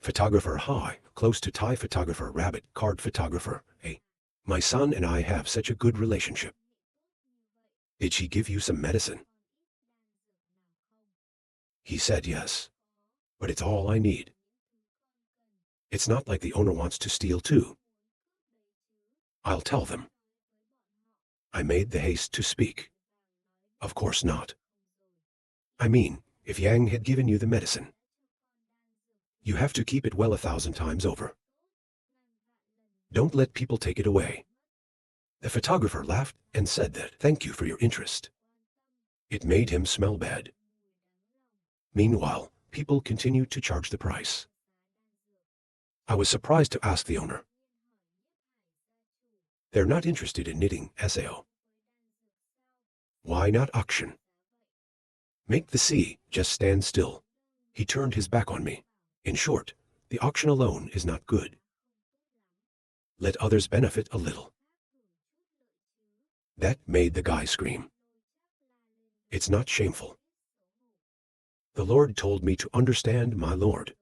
Photographer Hi, close to Thai photographer Rabbit, card photographer A. My son and I have such a good relationship. Did she give you some medicine? He said yes. But it's all I need. It's not like the owner wants to steal too. I'll tell them. I made the haste to speak. Of course not. I mean, if Yang had given you the medicine, you have to keep it well 1,000 times over. Don't let people take it away. The photographer laughed and said that, thank you for your interest. It made him smell bad. Meanwhile, people continued to charge the price. I was surprised to ask the owner. They're not interested in knitting, SAO. Why not auction? Make the sea just stand still. He turned his back on me. In short, the auction alone is not good. Let others benefit a little. That made the guy scream. It's not shameful. The Lord told me to understand, my Lord.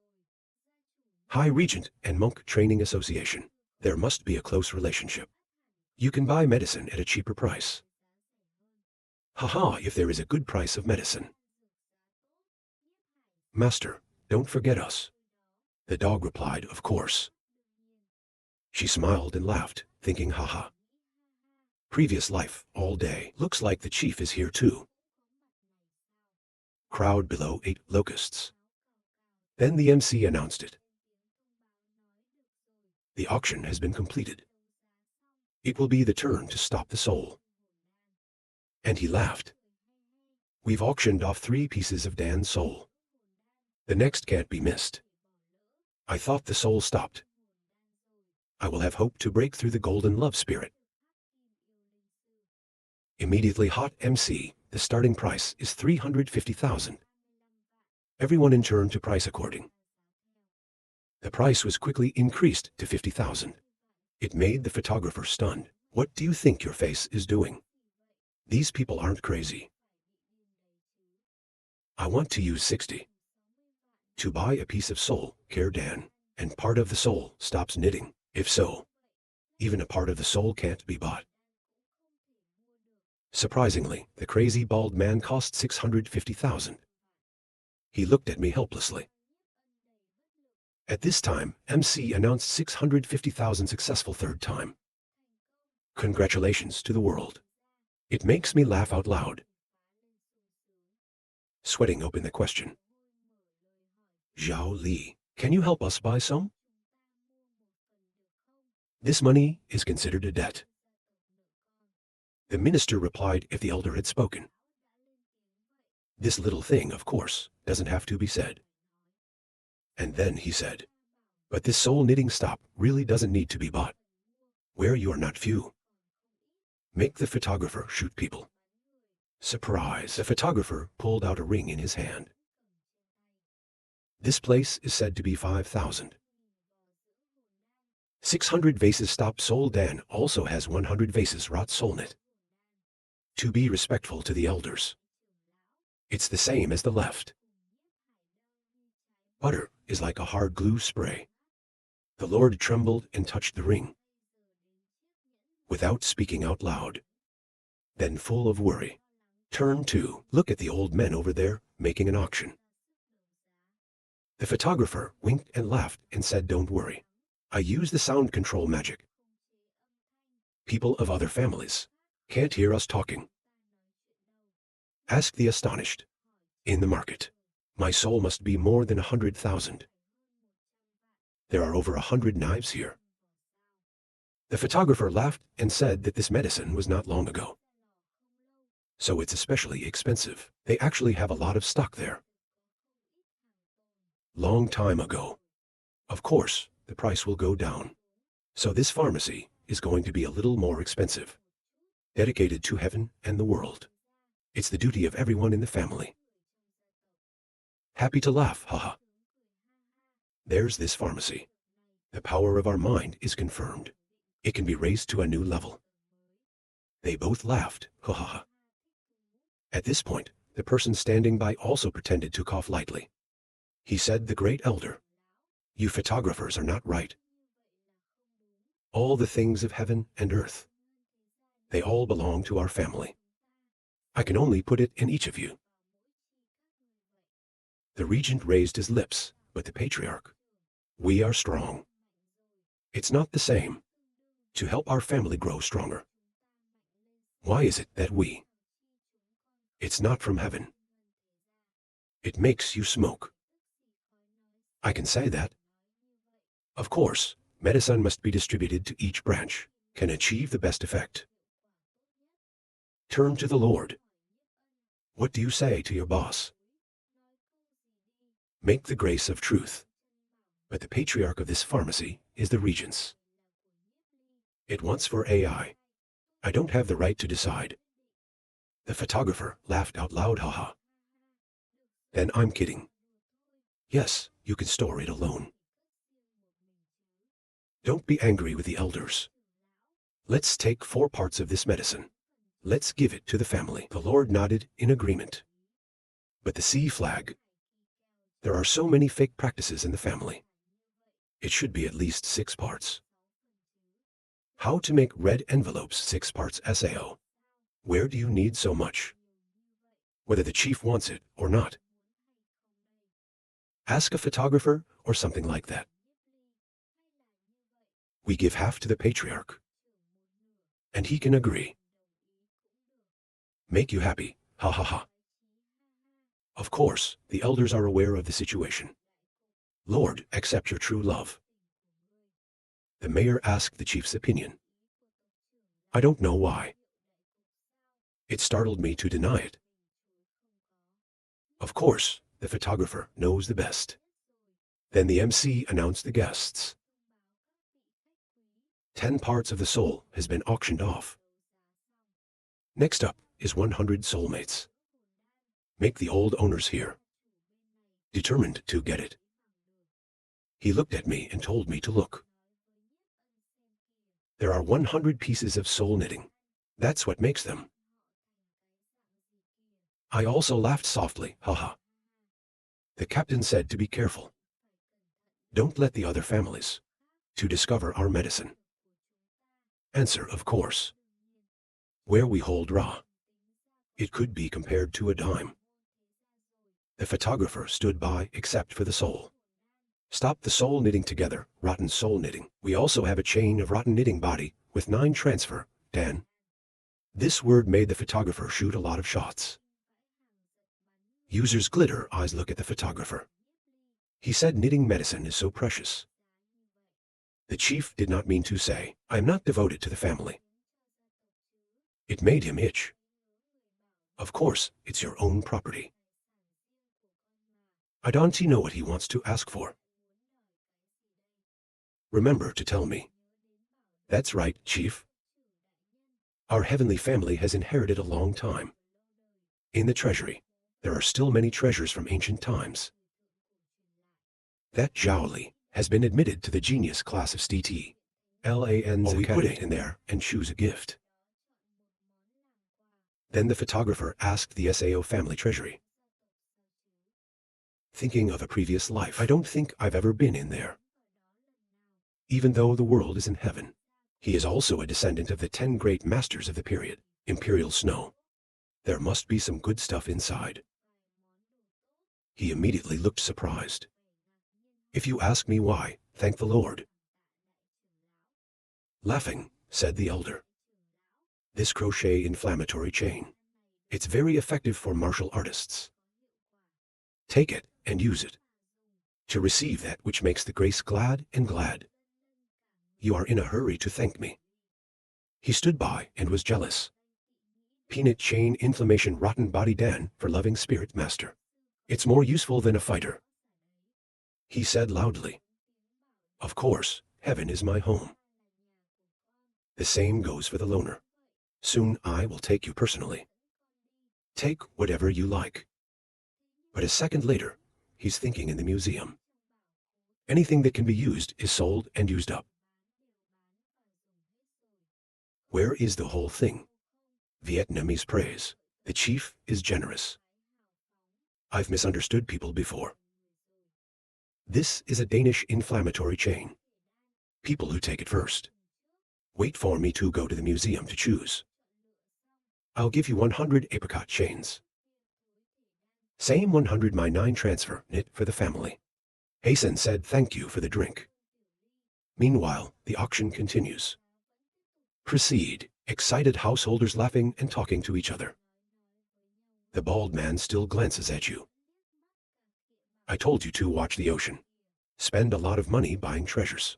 High Regent and Monk Training Association. There must be a close relationship. You can buy medicine at a cheaper price. Haha, if there is a good price of medicine. Master, don't forget us. The dog replied, of course. She smiled and laughed, thinking, haha. Previous life, all day. Looks like the chief is here too. Crowd below 8 locusts. Then the MC announced it. The auction has been completed. It will be the turn to stop the soul. And he laughed. We've auctioned off 3 pieces of Dan's soul. The next can't be missed. I thought the soul stopped. I will have hope to break through the golden love spirit. Immediately hot MC, the starting price is 350,000. Everyone in turn to price according. The price was quickly increased to 50,000. It made the photographer stunned. What do you think your face is doing? These people aren't crazy. I want to use 60. To buy a piece of soul, care Dan, and part of the soul stops knitting. If so, even a part of the soul can't be bought. Surprisingly, the crazy bald man cost 650,000. He looked at me helplessly. At this time, MC announced 650,000 successful third time. Congratulations to the world. It makes me laugh out loud. Sweating opened the question. Zhao Li, can you help us buy some? This money is considered a debt. The minister replied if the elder had spoken. This little thing, of course, doesn't have to be said. And then he said, but this soul knitting stop really doesn't need to be bought. Where you are not few. Make the photographer shoot people. Surprise, the photographer pulled out a ring in his hand. This place is said to be 5,000. 600 vases stop soul Dan also has 100 vases rot soul knit. To be respectful to the elders. It's the same as the left. Butter is like a hard glue spray. The Lord trembled and touched the ring. Without speaking out loud. Then full of worry. Turn to, look at the old men over there, making an auction. The photographer winked and laughed and said, don't worry. I use the sound control magic. People of other families can't hear us talking. Ask the astonished. In the market, my soul must be more than 100,000. There are over 100 knives here. The photographer laughed and said that this medicine was not long ago. So it's especially expensive. They actually have a lot of stock there. Long time ago. Of course, the price will go down. So this pharmacy is going to be a little more expensive. Dedicated to heaven and the world. It's the duty of everyone in the family. Happy to laugh, haha. There's this pharmacy. The power of our mind is confirmed. It can be raised to a new level. They both laughed, ha ha ha. At this point, the person standing by also pretended to cough lightly. He said, the great elder. You photographers are not right. All the things of heaven and earth, they all belong to our family. I can only put it in each of you. The regent raised his lips, but the patriarch, we are strong. It's not the same. To help our family grow stronger. Why is it that we? It's not from heaven. It makes you smoke. I can say that. Of course, medicine must be distributed to each branch, can achieve the best effect. Turn to the Lord. What do you say to your boss? Make the grace of truth. But the patriarch of this pharmacy is the regent's. It wants for AI. I don't have the right to decide. The photographer laughed out loud, haha. Then I'm kidding. Yes, you can store it alone. Don't be angry with the elders. Let's take 4 parts of this medicine. Let's give it to the family. The Lord nodded in agreement. But the sea flag. There are so many fake practices in the family. It should be at least 6 parts. How to make red envelopes 6 parts SAO. Where do you need so much? Whether the chief wants it or not. Ask a photographer or something like that. We give half to the patriarch. And he can agree. Make you happy, ha ha ha. Of course, the elders are aware of the situation. Lord, accept your true love. The mayor asked the chief's opinion. I don't know why. It startled me to deny it. Of course, the photographer knows the best. Then the MC announced the guests. 10 parts of the soul has been auctioned off. Next up is 100 soulmates. Make the old owners here. Determined to get it. He looked at me and told me to look. There are 100 pieces of soul knitting. That's what makes them. I also laughed softly, haha. The captain said to be careful. Don't let the other families. To discover our medicine. Answer, of course. Where we hold Ra. It could be compared to a dime. The photographer stood by except for the soul. Stop the soul knitting together, rotten soul knitting. We also have a chain of rotten knitting body with 9 transfer, Dan. This word made the photographer shoot a lot of shots. Users glitter eyes look at the photographer. He said knitting medicine is so precious. The chief did not mean to say, I am not devoted to the family. It made him itch. Of course, it's your own property. I don't know what he wants to ask for. Remember to tell me. That's right, chief. Our heavenly family has inherited a long time. In the treasury, there are still many treasures from ancient times. That Li has been admitted to the genius class of STT. LAN's we put it in there and choose a gift. Then the photographer asked the SAO family treasury. Thinking of a previous life, I don't think I've ever been in there. Even though the world is in heaven, he is also a descendant of the 10 great masters of the period, Imperial Snow. There must be some good stuff inside. He immediately looked surprised. If you ask me why, thank the Lord. Laughing, said the elder. This crochet inflammatory chain. It's very effective for martial artists. Take it and use it. To receive that which makes the grace glad and glad. You are in a hurry to thank me. He stood by and was jealous. Peanut chain inflammation rotten body Dan for loving spirit master. It's more useful than a fighter. He said loudly. Of course, heaven is my home. The same goes for the loner. Soon I will take you personally. Take whatever you like. But a second later, he's thinking in the museum. Anything that can be used is sold and used up. Where is the whole thing? Vietnamese praise. The chief is generous. I've misunderstood people before. This is a Danish inflammatory chain. People who take it first. Wait for me to go to the museum to choose. I'll give you 100 apricot chains. Same 100 my 9 transfer, knit for the family. Hasten said thank you for the drink. Meanwhile, the auction continues. Proceed, excited householders laughing and talking to each other. The bald man still glances at you. I told you to watch the ocean. Spend a lot of money buying treasures.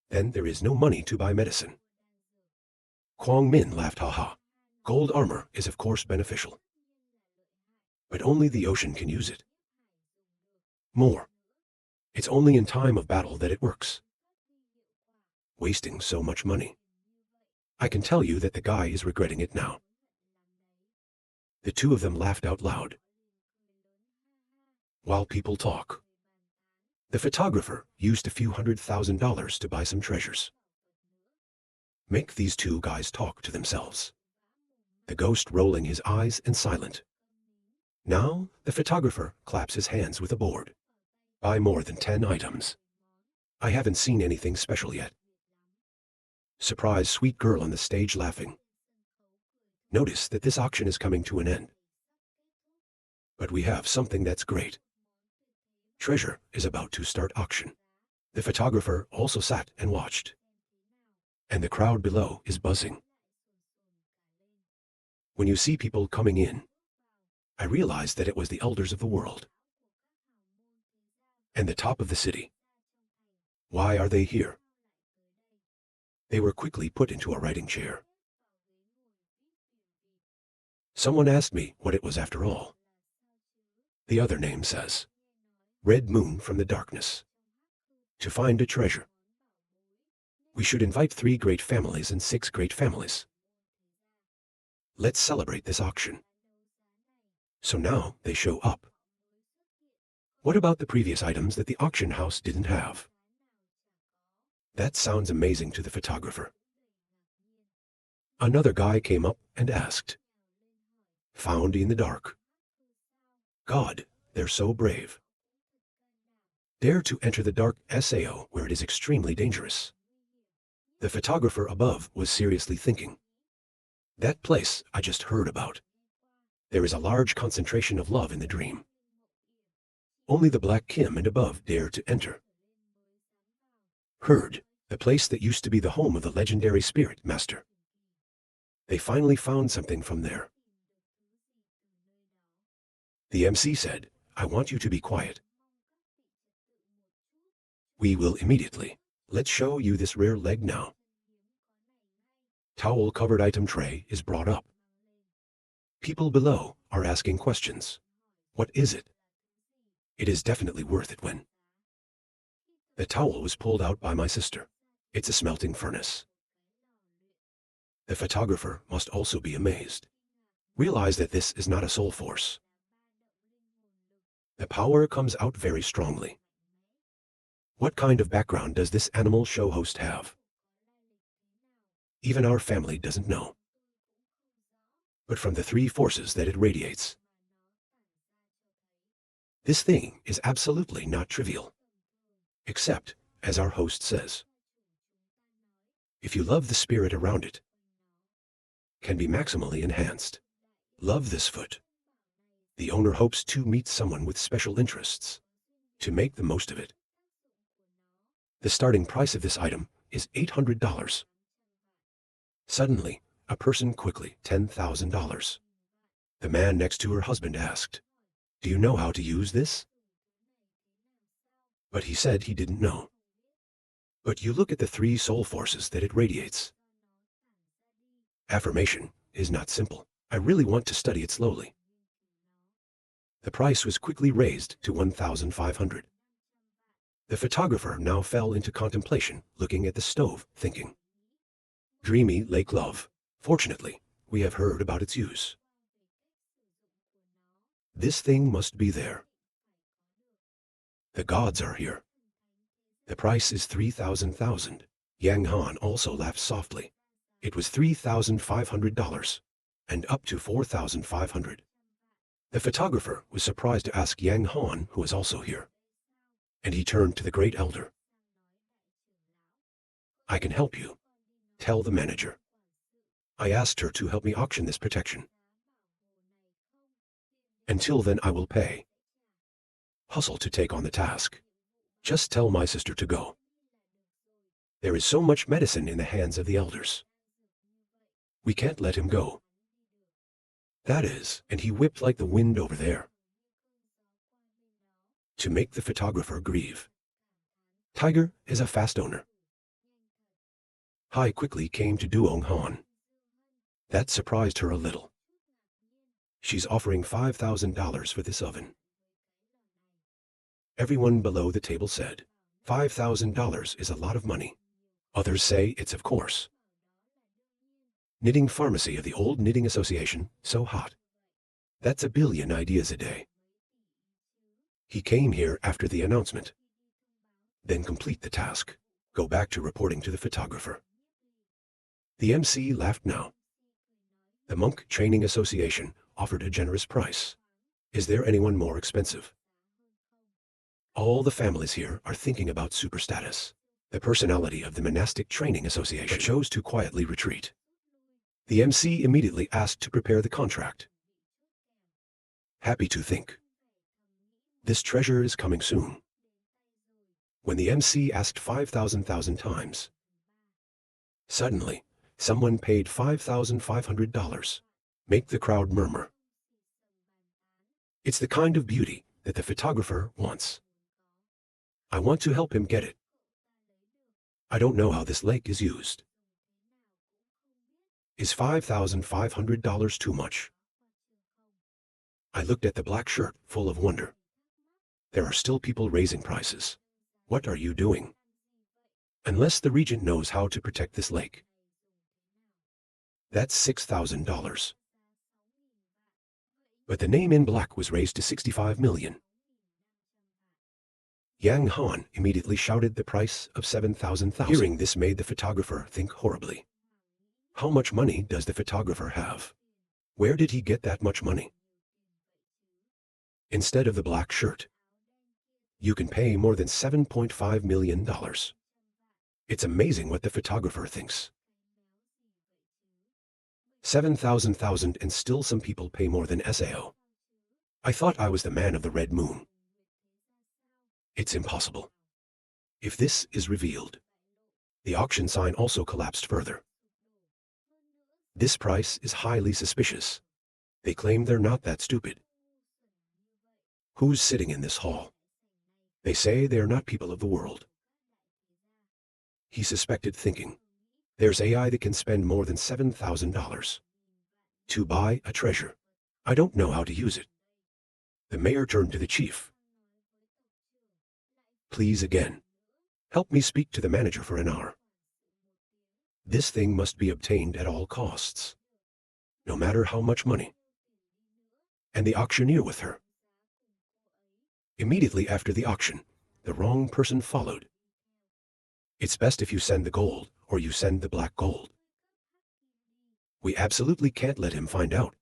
Then there is no money to buy medicine. Kwang Min laughed, haha. Gold armor is of course beneficial. But only the ocean can use it. More. It's only in time of battle that it works. Wasting so much money. I can tell you that the guy is regretting it now. The two of them laughed out loud. While people talk. The photographer used a few $100,000 to buy some treasures. Make these two guys talk to themselves. The ghost rolling his eyes and silent. Now, the photographer claps his hands with a board. Buy more than 10 items. I haven't seen anything special yet. Surprise sweet girl on the stage laughing. Notice that this auction is coming to an end. But we have something that's great. Treasure is about to start auction. The photographer also sat and watched. And the crowd below is buzzing. When you see people coming in, I realized that it was the elders of the world. And the top of the city. Why are they here? They were quickly put into a writing chair. Someone asked me what it was after all. The other name says, Red Moon from the Darkness. To find a treasure. We should invite 3 great families and 6 great families. Let's celebrate this auction. So now they show up. What about the previous items that the auction house didn't have? That sounds amazing to the photographer. Another guy came up and asked. Found in the dark. God, they're so brave. Dare to enter the dark SAO where it is extremely dangerous. The photographer above was seriously thinking. That place I just heard about. There is a large concentration of love in the dream. Only the Black Kim and above dare to enter. Heard, the place that used to be the home of the legendary spirit master. They finally found something from there. The MC said, I want you to be quiet. We will immediately. Let's show you this rare leg now. Towel-covered item tray is brought up. People below are asking questions. What is it? It is definitely worth it when. The towel was pulled out by my sister. It's a smelting furnace. The photographer must also be amazed. Realize that this is not a soul force. The power comes out very strongly. What kind of background does this animal show host have? Even our family doesn't know. But from the 3 forces that it radiates. This thing is absolutely not trivial. Except, as our host says, if you love the spirit around it, can be maximally enhanced. Love this foot. The owner hopes to meet someone with special interests, to make the most of it. The starting price of this item is $800. Suddenly, a person quickly, $10,000. The man next to her husband asked, do you know how to use this? But he said he didn't know. But you look at the 3 soul forces that it radiates. Affirmation is not simple. I really want to study it slowly. The price was quickly raised to $1,500. The photographer now fell into contemplation, looking at the stove, thinking. Dreamy lake love. Fortunately, we have heard about its use. This thing must be there. The gods are here. The price is 3,000. Yang Han also laughed softly. It was $3,500, and up to 4,500. The photographer was surprised to ask Yang Han, who was also here. And he turned to the great elder. I can help you. Tell the manager. I asked her to help me auction this protection. Until then I will pay. Hustle to take on the task. Just tell my sister to go. There is so much medicine in the hands of the elders. We can't let him go. That is, and he whipped like the wind over there. To make the photographer grieve. Tiger is a fast owner. Hai quickly came to Duong Han. That surprised her a little. She's offering $5,000 for this oven. Everyone below the table said, $5,000 is a lot of money. Others say it's of course. Knitting pharmacy of the old knitting association, so hot. That's 1 billion ideas a day. He came here after the announcement. Then complete the task. Go back to reporting to the photographer. The MC laughed now. The Monk Training Association offered a generous price. Is there anyone more expensive? All the families here are thinking about super status. The personality of the Monastic Training Association chose to quietly retreat. The MC immediately asked to prepare the contract. Happy to think. This treasure is coming soon. When the MC asked 5,000 times, suddenly, someone paid $5,500. Make the crowd murmur. It's the kind of beauty that the photographer wants. I want to help him get it. I don't know how this lake is used. Is $5,500 too much? I looked at the black shirt, full of wonder. There are still people raising prices. What are you doing? Unless the regent knows how to protect this lake. That's $6,000. But the name in black was raised to 65 million. Yang Han immediately shouted the price of 7,000. Hearing this made the photographer think horribly. How much money does the photographer have? Where did he get that much money? Instead of the black shirt, you can pay more than $7.5 million. It's amazing what the photographer thinks. 7,000 and still some people pay more than SAO. I thought I was the man of the red moon. It's impossible. If this is revealed, the auction sign also collapsed further. This price is highly suspicious. They claim they're not that stupid. Who's sitting in this hall? They say they are not people of the world. He suspected, thinking, there's AI that can spend more than $7,000 to buy a treasure. I don't know how to use it. The mayor turned to the chief. Please again. Help me speak to the manager for an hour. This thing must be obtained at all costs, no matter how much money. And the auctioneer with her. Immediately after the auction, the wrong person followed. It's best if you send the gold, or you send the black gold. We absolutely can't let him find out.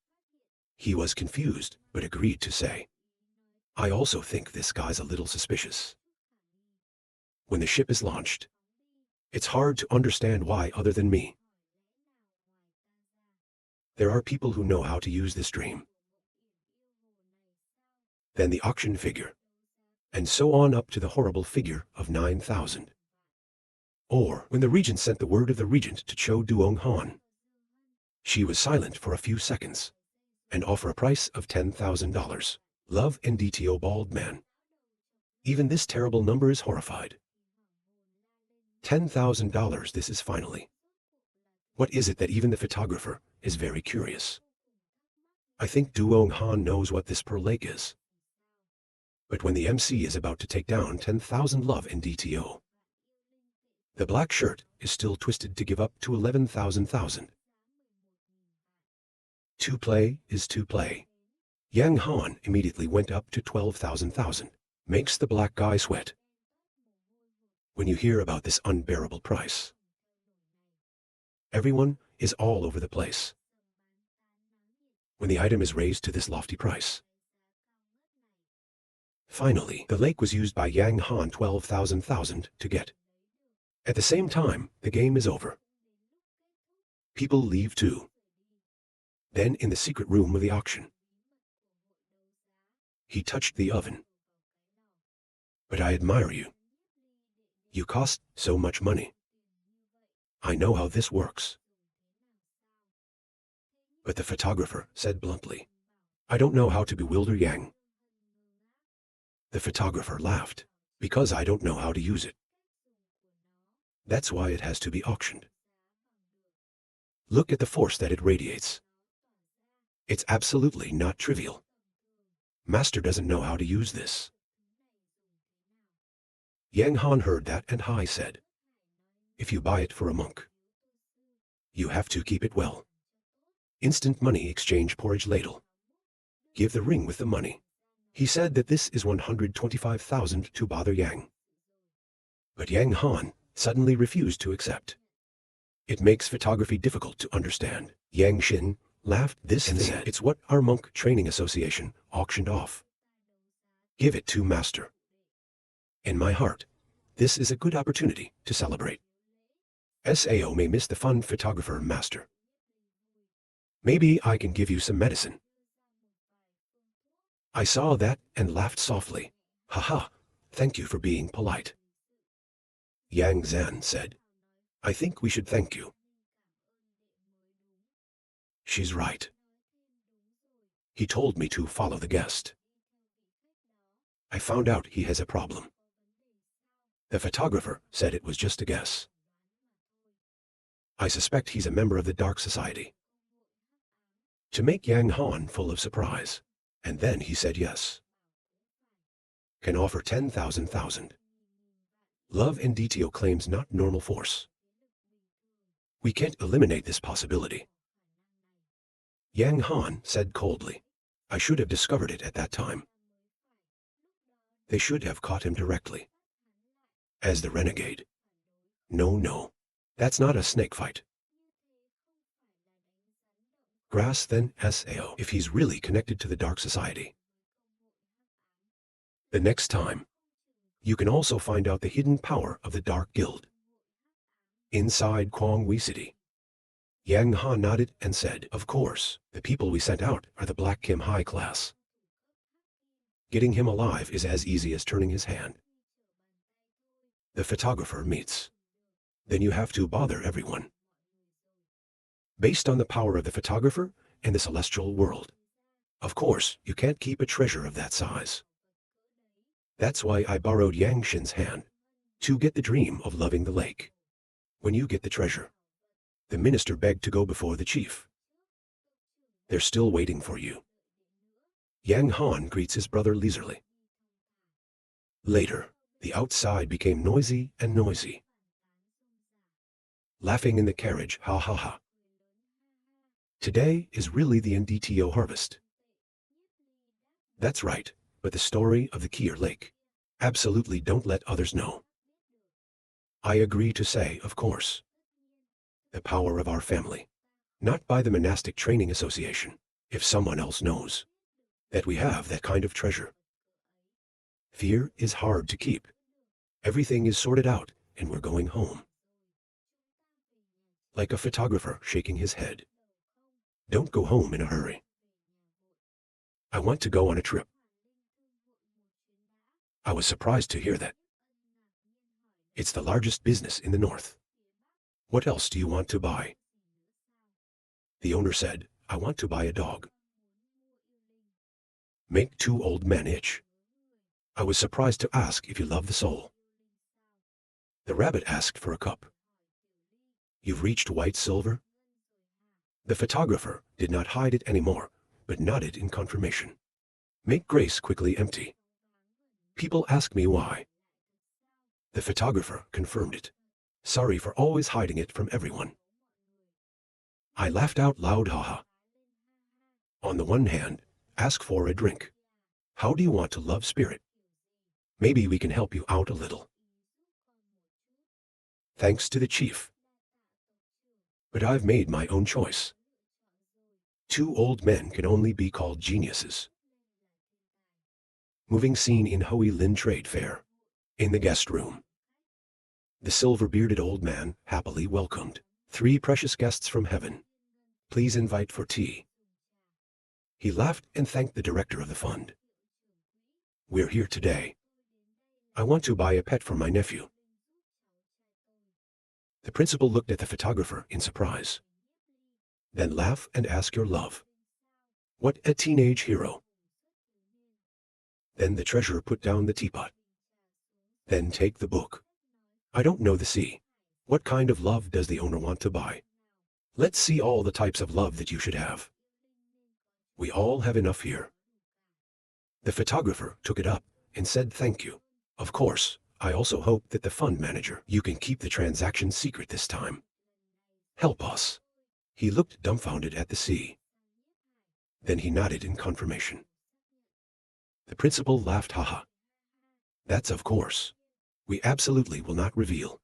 He was confused, but agreed to say, I also think this guy's a little suspicious. When the ship is launched, it's hard to understand why other than me. There are people who know how to use this dream. Then the auction figure, and so on up to the horrible figure of 9,000. Or when the regent sent the word of the regent to Cho Duong Han. She was silent for a few seconds, and offer a price of $10,000. Love and DTO bald man. Even this terrible number is horrified. $10,000 this is finally. What is it that even the photographer is very curious? I think Duong Han knows what this Pearl Lake is. But when the MC is about to take down 10,000 love and DTO, the black shirt is still twisted to give up to 11,000. To play is to play. Yang Han immediately went up to 12,000. Makes the black guy sweat. When you hear about this unbearable price, everyone is all over the place. When the item is raised to this lofty price, Finally, the lake was used by Yang Han 12,000 to get. At the same time, the game is over. People leave too. Then in the secret room of the auction, he touched the oven. But I admire you. You cost so much money. I know how this works. But the photographer said bluntly, I don't know how to bewilder Yang. The photographer laughed, because I don't know how to use it. That's why it has to be auctioned. Look at the force that it radiates. It's absolutely not trivial. Master doesn't know how to use this. Yang Han heard that and Hai said, if you buy it for a monk, you have to keep it well. Instant money exchange porridge ladle. Give the ring with the money. He said that this is 125,000 to bother Yang. But Yang Han suddenly refused to accept. It makes photography difficult to understand. Yang Xin laughed this and said, it's what our monk training association auctioned off. Give it to Master. In my heart, this is a good opportunity to celebrate. Sao may miss the fun photographer Master. Maybe I can give you some medicine. I saw that and laughed softly. Haha, thank you for being polite. Yang Zan said, I think we should thank you. She's right. He told me to follow the guest. I found out he has a problem. The photographer said it was just a guess. I suspect he's a member of the Dark Society. To make Yang Han full of surprise. And then he said yes. Can offer 10,000. Love and DTO claims not normal force. We can't eliminate this possibility. Yang Han said coldly, I should have discovered it at that time. They should have caught him directly. As the renegade. No, that's not a snake fight. Grass then Sao if he's really connected to the Dark Society. The next time, you can also find out the hidden power of the Dark Guild. Inside Kwong Wee City. Yang Han nodded and said, of course, the people we sent out are the Black Kim high class. Getting him alive is as easy as turning his hand. The photographer meets. Then you have to bother everyone. Based on the power of the photographer and the celestial world. Of course, you can't keep a treasure of that size. That's why I borrowed Yang Xin's hand, to get the dream of loving the lake. When you get the treasure, the minister begged to go before the chief. They're still waiting for you. Yang Han greets his brother leisurely. Later, the outside became noisy and noisy. Laughing in the carriage, ha ha ha. Today is really the NDTO harvest. That's right, but the story of the Kier Lake. Absolutely don't let others know. I agree to say, of course. The power of our family. Not by the Monastic Training Association, if someone else knows that we have that kind of treasure. Fear is hard to keep. Everything is sorted out, and we're going home. Like a photographer shaking his head. Don't go home in a hurry. I want to go on a trip. I was surprised to hear that. It's the largest business in the north. What else do you want to buy? The owner said, I want to buy a dog. Make two old men itch. I was surprised to ask if you love the soul. The rabbit asked for a cup. You've reached white silver? The photographer did not hide it anymore, but nodded in confirmation. Make grace quickly empty. People ask me why. The photographer confirmed it. Sorry for always hiding it from everyone. I laughed out loud, haha. On the one hand, ask for a drink. How do you want to love spirit? Maybe we can help you out a little. Thanks to the chief. But I've made my own choice. Two old men can only be called geniuses. Moving scene in Hui Lin Trade Fair. In the guest room. The silver-bearded old man happily welcomed 3 precious guests from heaven. Please invite for tea. He laughed and thanked the director of the fund. We're here today. I want to buy a pet for my nephew. The principal looked at the photographer in surprise. Then laugh and ask your love. What a teenage hero. Then the treasurer put down the teapot. Then take the book. I don't know the sea. What kind of love does the owner want to buy? Let's see all the types of love that you should have. We all have enough here. The photographer took it up and said thank you. Of course, I also hope that the fund manager, you can keep the transaction secret this time. Help us. He looked dumbfounded at the sea. Then he nodded in confirmation. The principal laughed, haha. That's of course. We absolutely will not reveal.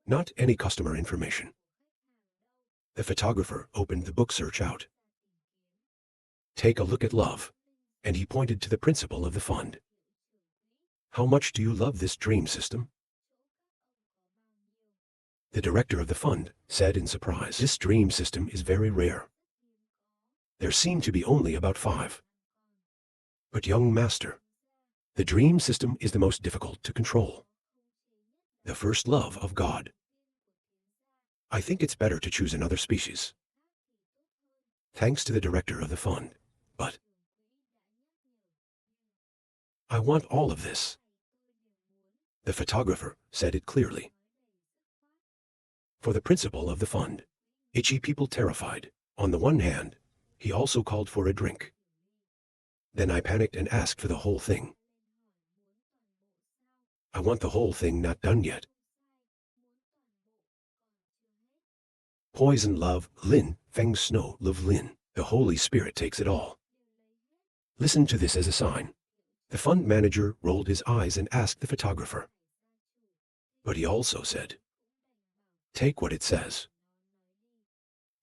Not any customer information. The photographer opened the book search out. Take a look at love. And he pointed to the principal of the fund. How much do you love this dream system? The director of the fund said in surprise, this dream system is very rare. There seem to be only about 5. But young master, the dream system is the most difficult to control. The first love of God. I think it's better to choose another species. Thanks to the director of the fund, but I want all of this. The photographer said it clearly. For the principal of the fund, itchy people terrified. On the one hand, he also called for a drink. Then I panicked and asked for the whole thing. I want the whole thing not done yet. Poison love, Lin, Feng Snow, love Lin. The Holy Spirit takes it all. Listen to this as a sign. The fund manager rolled his eyes and asked the photographer. But he also said, take what it says.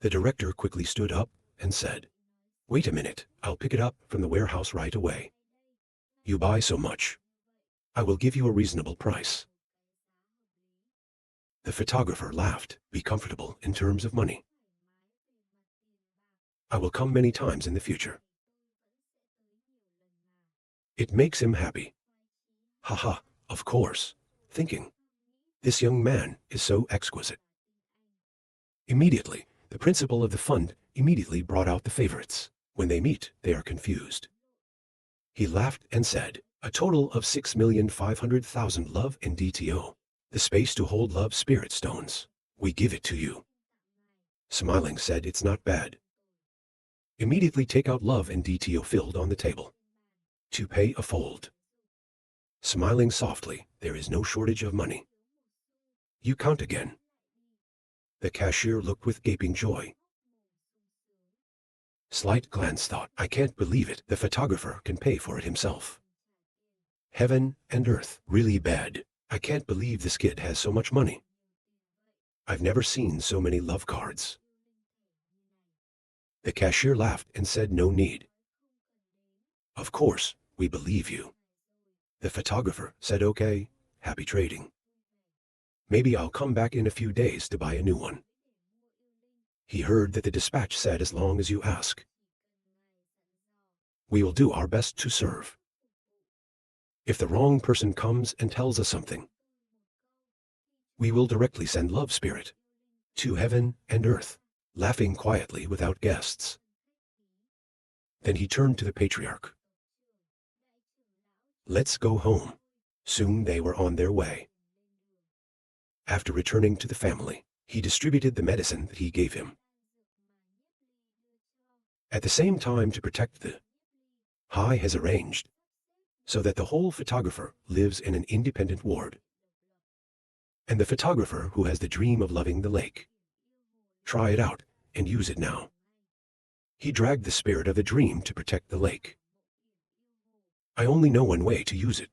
The director quickly stood up and said, wait a minute, I'll pick it up from the warehouse right away. You buy so much. I will give you a reasonable price. The photographer laughed. Be comfortable in terms of money. I will come many times in the future. It makes him happy. Haha, of course, thinking, this young man is so exquisite. Immediately, the principal of the fund immediately brought out the favorites. When they meet, they are confused. He laughed and said, a total of 6,500,000 love and DTO. The space to hold love spirit stones. We give it to you. Smiling said it's not bad. Immediately take out love and DTO filled on the table. To pay a fold. Smiling softly, there is no shortage of money. You count again. The cashier looked with gaping joy. Slight glance thought, I can't believe it, the photographer can pay for it himself. Heaven and earth, really bad. I can't believe this kid has so much money. I've never seen so many love cards. The cashier laughed and said no need. Of course, we believe you. The photographer said okay, happy trading. Maybe I'll come back in a few days to buy a new one. He heard that the dispatch said as long as you ask. We will do our best to serve. If the wrong person comes and tells us something, we will directly send love spirit to heaven and earth, laughing quietly without guests. Then he turned to the patriarch. Let's go home. Soon they were on their way. After returning to the family, he distributed the medicine that he gave him. At the same time, to protect the High has arranged so that the whole photographer lives in an independent ward. And the photographer who has the dream of loving the lake, try it out and use it now. He dragged the spirit of the dream to protect the lake. I only know one way to use it.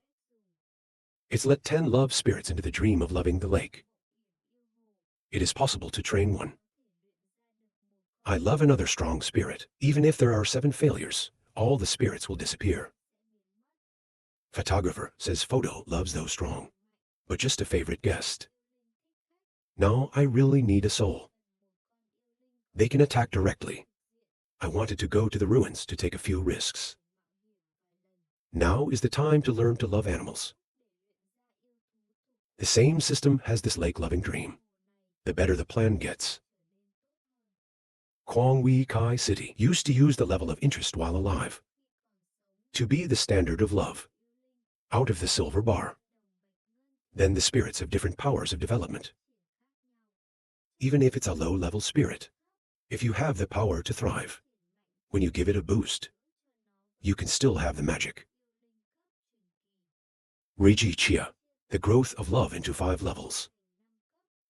It's let 10 love spirits into the dream of loving the lake. It is possible to train one. I love another strong spirit. Even if there are 7 failures, all the spirits will disappear. Photographer says photo loves those strong, but just a favorite guest. No, I really need a soul. They can attack directly. I wanted to go to the ruins to take a few risks. Now is the time to learn to love animals. The same system has this lake-loving dream. The better the plan gets. Kwang Wei Kai City used to use the level of interest while alive to be the standard of love, out of the silver bar. Then the spirits have different powers of development. Even if it's a low-level spirit, if you have the power to thrive, when you give it a boost, you can still have the magic. Reiji Chia, the growth of love into 5 levels.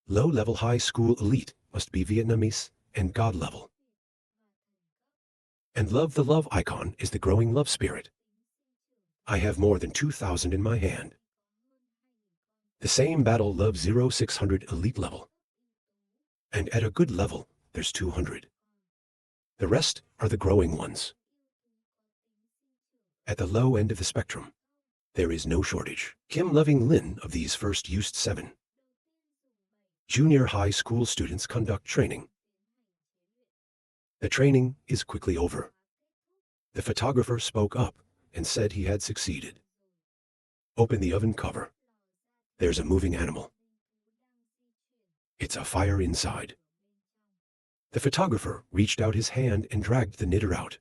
Low-level high school elite must be Vietnamese and God level. And love the love icon is the growing love spirit. I have more than 2,000 in my hand. The same battle love 0600 elite level. And at a good level, there's 200. The rest are the growing ones. At the low end of the spectrum, there is no shortage. Kim Loving Lin of these first used 7. Junior high school students conduct training. The training is quickly over. The photographer spoke up and said he had succeeded. Open the oven cover. There's a moving animal. It's a fire inside. The photographer reached out his hand and dragged the knitter out.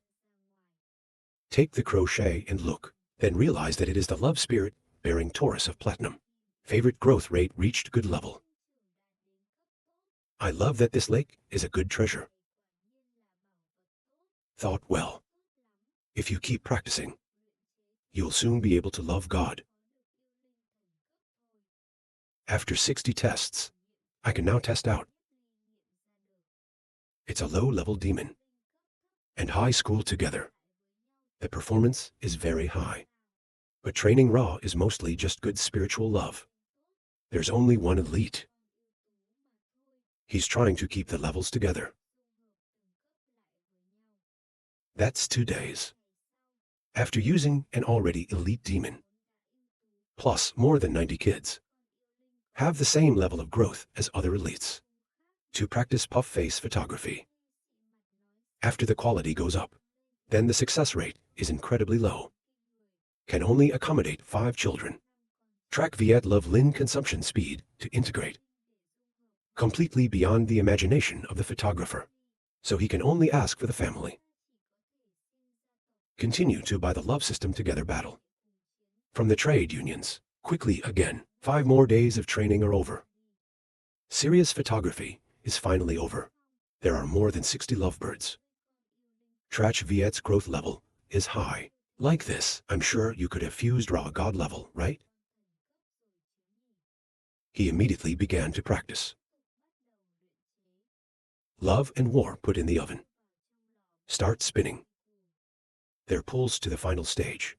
Take the crochet and look, then realize that it is the love spirit bearing Taurus of platinum. Favorite growth rate reached good level. I love that this lake is a good treasure. Thought well. If you keep practicing, you'll soon be able to love God. After 60 tests, I can now test out. It's a low-level demon and high school together. The performance is very high, but training raw is mostly just good spiritual love. There's only one elite. He's trying to keep the levels together. That's 2 days. After using an already elite demon, plus more than 90 kids, have the same level of growth as other elites, to practice puff face photography. After the quality goes up, then the success rate is incredibly low. Can only accommodate 5 children. Track Viet Love Lin consumption speed to integrate. Completely beyond the imagination of the photographer, so he can only ask for the family. Continue to buy the love system together battle. From the trade unions, quickly again, 5 more days of training are over. Serious photography is finally over. There are more than 60 lovebirds. Trach Viet's growth level is high. Like this, I'm sure you could have fused raw God level, right? He immediately began to practice. Love and war put in the oven. Start spinning. Their pulls to the final stage.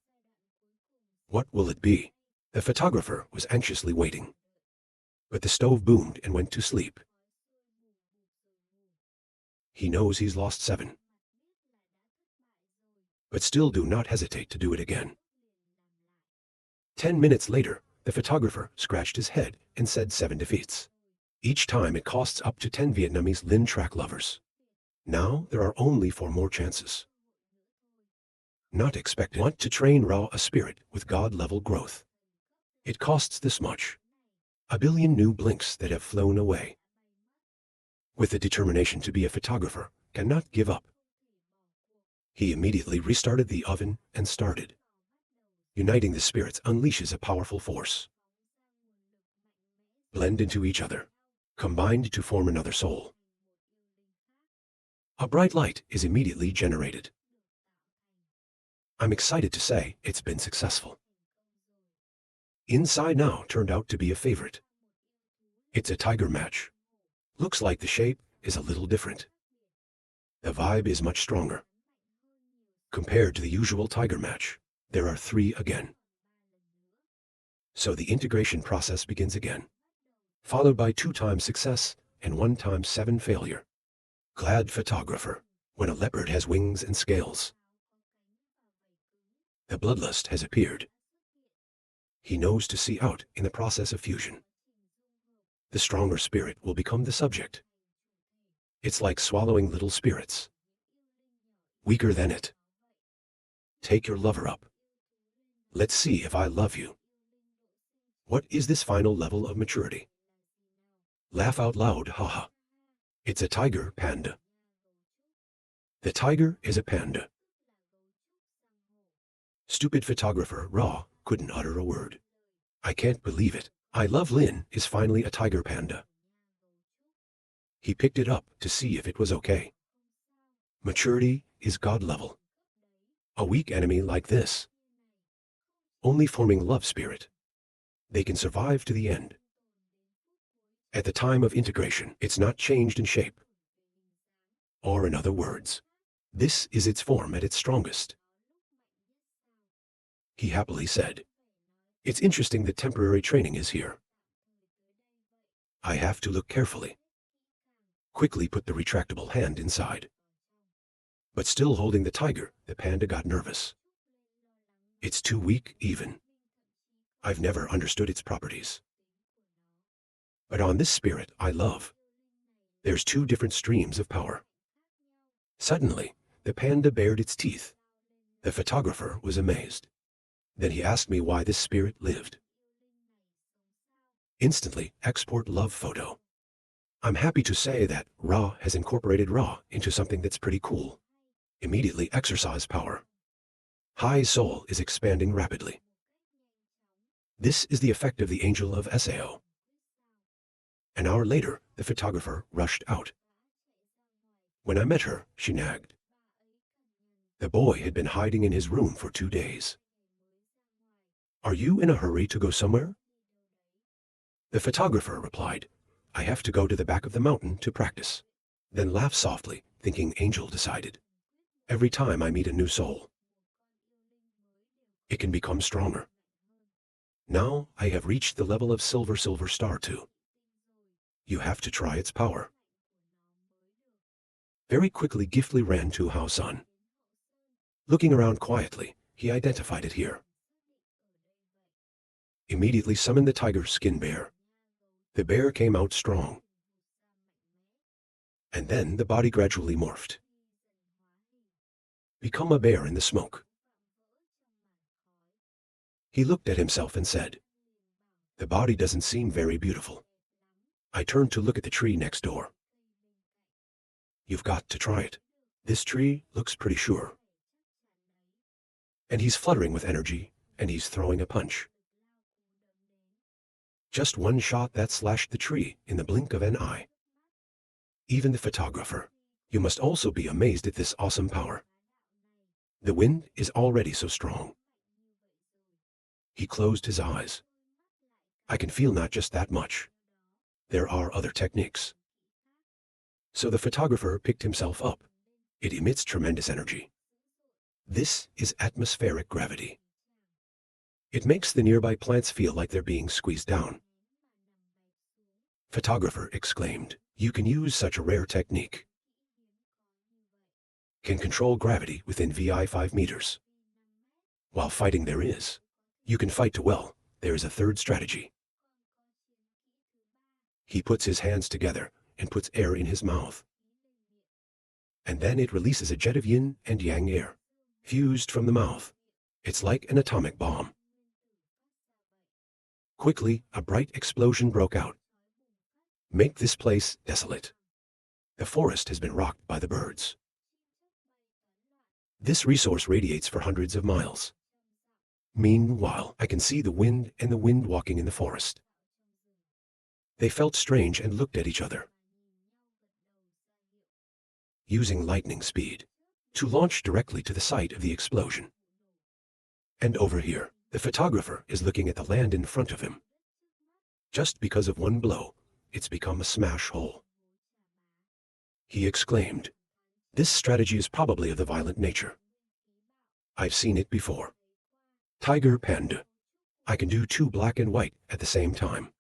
What will it be? The photographer was anxiously waiting. But the stove boomed and went to sleep. He knows he's lost 7. But still do not hesitate to do it again. 10 minutes later, the photographer scratched his head and said 7 defeats. Each time it costs up to 10 Vietnamese Lin track lovers. Now there are only 4 more chances. Not expected. Want to train raw a spirit with God-level growth. It costs this much. A billion new blinks that have flown away. With the determination to be a photographer, cannot give up. He immediately restarted the oven and started. Uniting the spirits unleashes a powerful force. Blend into each other, combined to form another soul. A bright light is immediately generated. I'm excited to say it's been successful. Inside now turned out to be a favorite. It's a tiger match. Looks like the shape is a little different. The vibe is much stronger. Compared to the usual tiger match, there are 3 again. So the integration process begins again, followed by 2 times success and 1 times 7 failure. Glad photographer, when a leopard has wings and scales. The bloodlust has appeared. He knows to see out in the process of fusion. The stronger spirit will become the subject. It's like swallowing little spirits. Weaker than it. Take your lover up. Let's see if I love you. What is this final level of maturity? Laugh out loud, haha. It's a tiger panda. The tiger is a panda. Stupid photographer Ra couldn't utter a word. I can't believe it. I love Lin is finally a tiger panda. He picked it up to see if it was okay. Maturity is God level. A weak enemy like this, only forming love spirit, they can survive to the end. At the time of integration, it's not changed in shape. Or in other words, this is its form at its strongest. He happily said, "It's interesting that temporary training is here. I have to look carefully." Quickly put the retractable hand inside. But still holding the tiger, the panda got nervous. It's too weak even. I've never understood its properties. But on this spirit I love, there's two different streams of power. Suddenly, the panda bared its teeth. The photographer was amazed. Then he asked me why this spirit lived. Instantly, export love photo. I'm happy to say that Ra has incorporated Ra into something that's pretty cool. Immediately exercise power. High soul is expanding rapidly. This is the effect of the angel of Sao. An hour later, the photographer rushed out. When I met her, she nagged. The boy had been hiding in his room for 2 days. Are you in a hurry to go somewhere? The photographer replied, I have to go to the back of the mountain to practice. Then laughed softly, thinking Angel decided. Every time I meet a new soul, it can become stronger. Now I have reached the level of silver star too. You have to try its power. Very quickly Giftly ran to Hao Sun. Looking around quietly, he identified it here. Immediately summoned the tiger skin bear. The bear came out strong. And then the body gradually morphed. Become a bear in the smoke. He looked at himself and said, the body doesn't seem very beautiful. I turned to look at the tree next door. You've got to try it. This tree looks pretty sure. And he's fluttering with energy, and he's throwing a punch. Just one shot that slashed the tree in the blink of an eye. Even the photographer, you must also be amazed at this awesome power. The wind is already so strong. He closed his eyes. I can feel not just that much. There are other techniques. So the photographer picked himself up. It emits tremendous energy. This is atmospheric gravity. It makes the nearby plants feel like they're being squeezed down. Photographer exclaimed, you can use such a rare technique. Can control gravity within VI 5 meters. While fighting there is. You can fight too well. There is a third strategy. He puts his hands together and puts air in his mouth. And then it releases a jet of yin and yang air, fused from the mouth. It's like an atomic bomb. Quickly, a bright explosion broke out. Make this place desolate. The forest has been rocked by the birds. This resource radiates for hundreds of miles. Meanwhile, I can see the wind and the wind walking in the forest. They felt strange and looked at each other. Using lightning speed to launch directly to the site of the explosion. And over here, the photographer is looking at the land in front of him. Just because of one blow, it's become a smash hole. He exclaimed, this strategy is probably of the violent nature. I've seen it before. Tiger panda. I can do 2 black and white at the same time.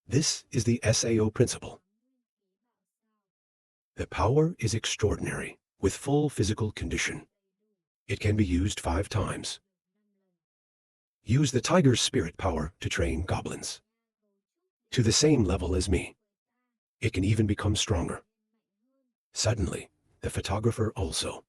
This is the SAO principle. The power is extraordinary, with full physical condition. It can be used 5 times. Use the tiger's spirit power to train goblins. To the same level as me. It can even become stronger. Suddenly, the photographer also